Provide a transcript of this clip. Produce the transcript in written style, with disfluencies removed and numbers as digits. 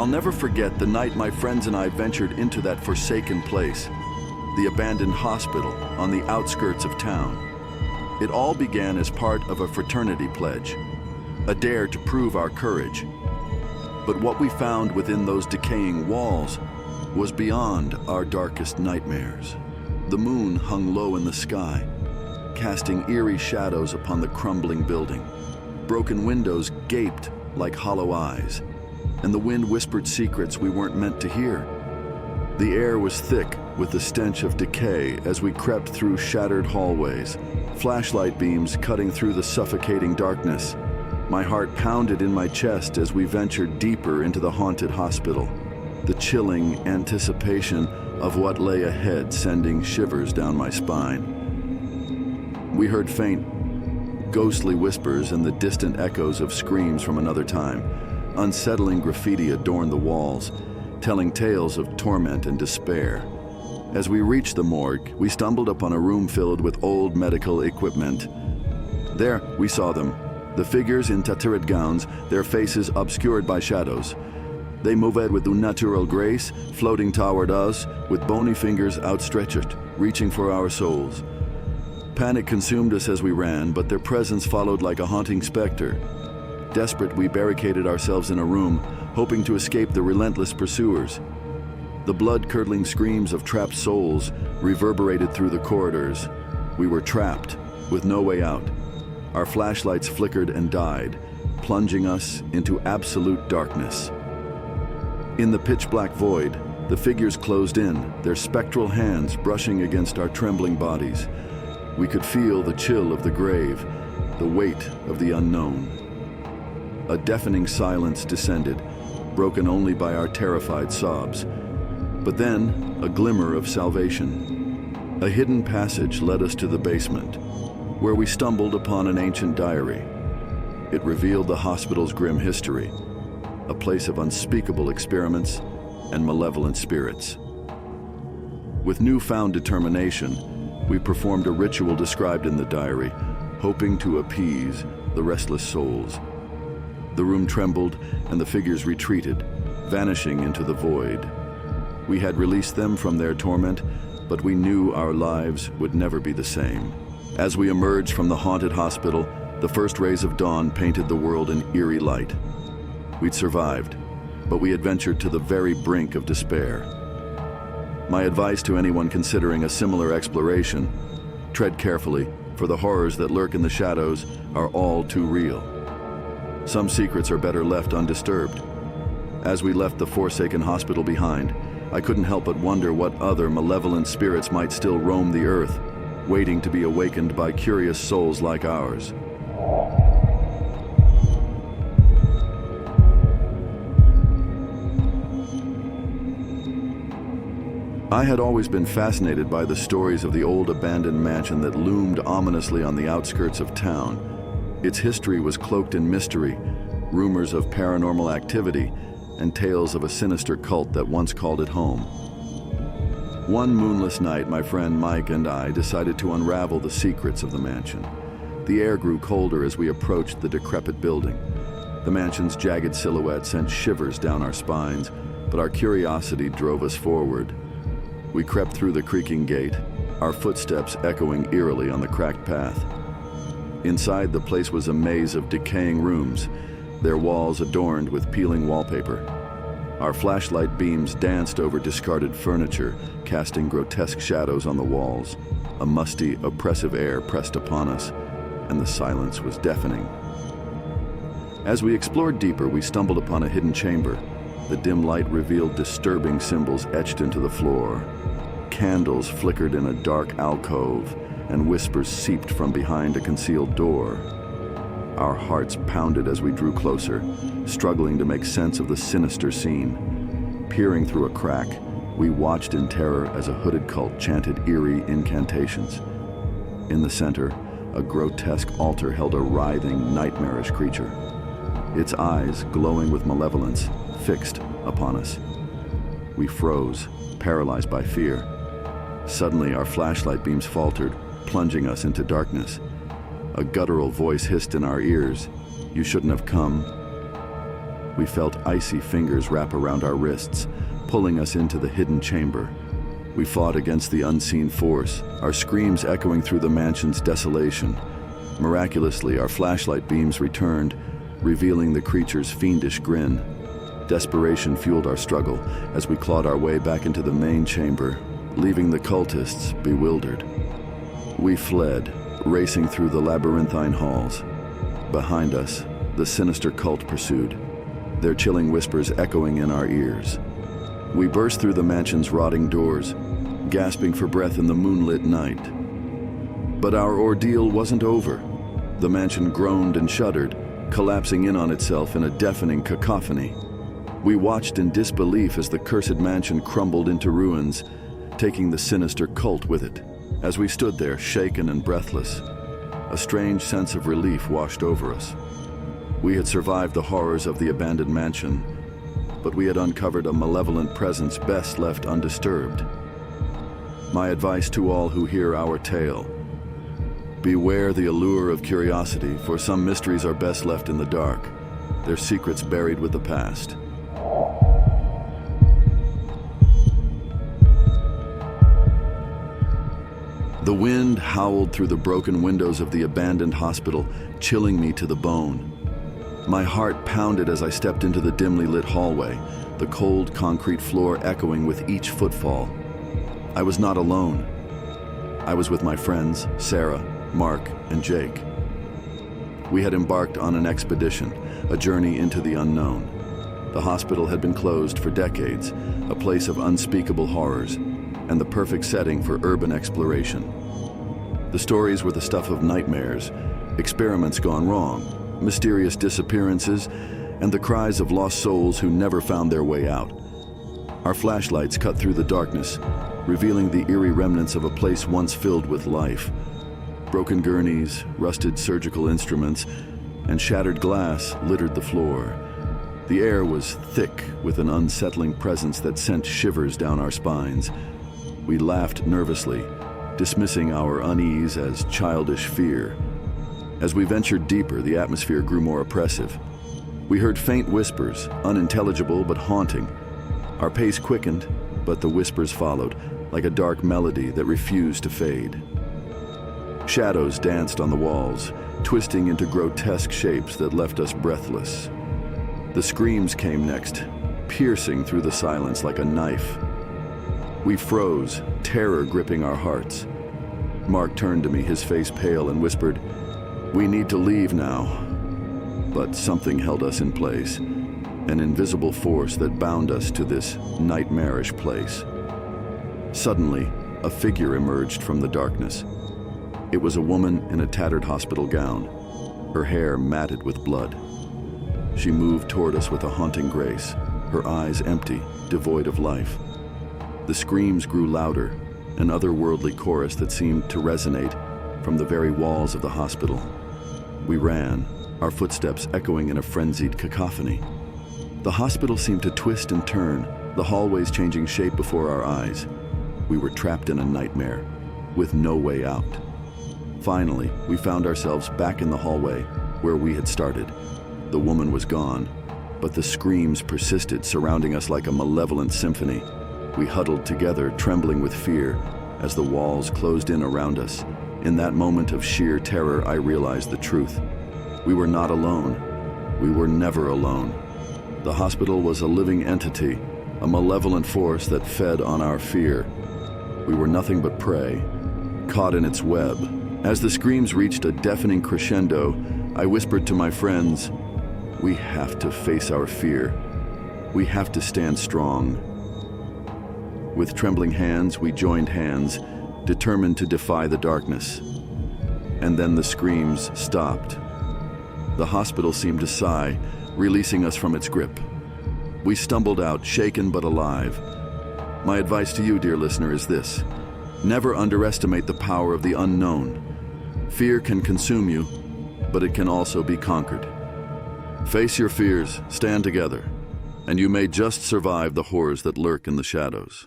I'll never forget the night my friends and I ventured into that forsaken place, the abandoned hospital on the outskirts of town. It all began as part of a fraternity pledge, a dare to prove our courage. But what we found within those decaying walls was beyond our darkest nightmares. The moon hung low in the sky, casting eerie shadows upon the crumbling building. Broken windows gaped like hollow eyes, and the wind whispered secrets we weren't meant to hear. The air was thick with the stench of decay as we crept through shattered hallways, flashlight beams cutting through the suffocating darkness. My heart pounded in my chest as we ventured deeper into the haunted hospital, the chilling anticipation of what lay ahead sending shivers down my spine. We heard faint, ghostly whispers and the distant echoes of screams from another time. Unsettling graffiti adorned the walls, telling tales of torment and despair. As we reached the morgue, we stumbled upon a room filled with old medical equipment. There, we saw them, the figures in tattered gowns, their faces obscured by shadows. They moved with unnatural grace, floating toward us with bony fingers outstretched, reaching for our souls. Panic consumed us as we ran, but their presence followed like a haunting specter. Desperate, we barricaded ourselves in a room, hoping to escape the relentless pursuers. The blood-curdling screams of trapped souls reverberated through the corridors. We were trapped, with no way out. Our flashlights flickered and died, plunging us into absolute darkness. In the pitch-black void, the figures closed in, their spectral hands brushing against our trembling bodies. We could feel the chill of the grave, the weight of the unknown. A deafening silence descended, broken only by our terrified sobs. But then, a glimmer of salvation. A hidden passage led us to the basement, where we stumbled upon an ancient diary. It revealed the hospital's grim history, a place of unspeakable experiments and malevolent spirits. With newfound determination, we performed a ritual described in the diary, hoping to appease the restless souls. The room trembled and the figures retreated, vanishing into the void. We had released them from their torment, but we knew our lives would never be the same. As we emerged from the haunted hospital, the first rays of dawn painted the world in eerie light. We'd survived, but we had ventured to the very brink of despair. My advice to anyone considering a similar exploration: tread carefully, for the horrors that lurk in the shadows are all too real. Some secrets are better left undisturbed. As we left the forsaken hospital behind, I couldn't help but wonder what other malevolent spirits might still roam the earth, waiting to be awakened by curious souls like ours. I had always been fascinated by the stories of the old abandoned mansion that loomed ominously on the outskirts of town. Its history was cloaked in mystery, rumors of paranormal activity, and tales of a sinister cult that once called it home. One moonless night, my friend Mike and I decided to unravel the secrets of the mansion. The air grew colder as we approached the decrepit building. The mansion's jagged silhouette sent shivers down our spines, but our curiosity drove us forward. We crept through the creaking gate, our footsteps echoing eerily on the cracked path. Inside, the place was a maze of decaying rooms, their walls adorned with peeling wallpaper. Our flashlight beams danced over discarded furniture, casting grotesque shadows on the walls. A musty, oppressive air pressed upon us, and the silence was deafening. As we explored deeper, we stumbled upon a hidden chamber. The dim light revealed disturbing symbols etched into the floor. Candles flickered in a dark alcove, and whispers seeped from behind a concealed door. Our hearts pounded as we drew closer, struggling to make sense of the sinister scene. Peering through a crack, we watched in terror as a hooded cult chanted eerie incantations. In the center, a grotesque altar held a writhing, nightmarish creature. Its eyes, glowing with malevolence, fixed upon us. We froze, paralyzed by fear. Suddenly, our flashlight beams faltered, plunging us into darkness. A guttural voice hissed in our ears, "You shouldn't have come." we felt icy fingers wrap around our wrists, pulling us into the hidden chamber. We fought against the unseen force, our screams echoing through the mansion's desolation. Miraculously, our flashlight beams returned, revealing the creature's fiendish grin. Desperation fueled our struggle as we clawed our way back into the main chamber, leaving the cultists bewildered. We fled, racing through the labyrinthine halls. Behind us, the sinister cult pursued, their chilling whispers echoing in our ears. We burst through the mansion's rotting doors, gasping for breath in the moonlit night. But our ordeal wasn't over. The mansion groaned and shuddered, collapsing in on itself in a deafening cacophony. We watched in disbelief as the cursed mansion crumbled into ruins, taking the sinister cult with it. As we stood there, shaken and breathless, a strange sense of relief washed over us. We had survived the horrors of the abandoned mansion, but we had uncovered a malevolent presence best left undisturbed. My advice to all who hear our tale: beware the allure of curiosity, for some mysteries are best left in the dark, their secrets buried with the past. The wind howled through the broken windows of the abandoned hospital, chilling me to the bone. My heart pounded as I stepped into the dimly lit hallway, the cold concrete floor echoing with each footfall. I was not alone. I was with my friends, Sarah, Mark, and Jake. We had embarked on an expedition, a journey into the unknown. The hospital had been closed for decades, a place of unspeakable horrors, and the perfect setting for urban exploration. The stories were the stuff of nightmares, experiments gone wrong, mysterious disappearances, and the cries of lost souls who never found their way out. Our flashlights cut through the darkness, revealing the eerie remnants of a place once filled with life. Broken gurneys, rusted surgical instruments, and shattered glass littered the floor. The air was thick with an unsettling presence that sent shivers down our spines. We laughed nervously, dismissing our unease as childish fear. As we ventured deeper, the atmosphere grew more oppressive. We heard faint whispers, unintelligible but haunting. Our pace quickened, but the whispers followed, like a dark melody that refused to fade. Shadows danced on the walls, twisting into grotesque shapes that left us breathless. The screams came next, piercing through the silence like a knife. We froze, terror gripping our hearts. Mark turned to me, his face pale, and whispered, "We need to leave now." But something held us in place, an invisible force that bound us to this nightmarish place. Suddenly, a figure emerged from the darkness. It was a woman in a tattered hospital gown, her hair matted with blood. She moved toward us with a haunting grace, her eyes empty, devoid of life. The screams grew louder, an otherworldly chorus that seemed to resonate from the very walls of the hospital. We ran, our footsteps echoing in a frenzied cacophony. The hospital seemed to twist and turn, the hallways changing shape before our eyes. We were trapped in a nightmare, with no way out. Finally, we found ourselves back in the hallway where we had started. The woman was gone, but the screams persisted, surrounding us like a malevolent symphony. We huddled together, trembling with fear, as the walls closed in around us. In that moment of sheer terror, I realized the truth. We were not alone. We were never alone. The hospital was a living entity, a malevolent force that fed on our fear. We were nothing but prey, caught in its web. As the screams reached a deafening crescendo, I whispered to my friends, "We have to face our fear. We have to stand strong." With trembling hands, we joined hands, determined to defy the darkness. And then the screams stopped. The hospital seemed to sigh, releasing us from its grip. We stumbled out, shaken but alive. My advice to you, dear listener, is this: never underestimate the power of the unknown. Fear can consume you, but it can also be conquered. Face your fears, stand together, and you may just survive the horrors that lurk in the shadows.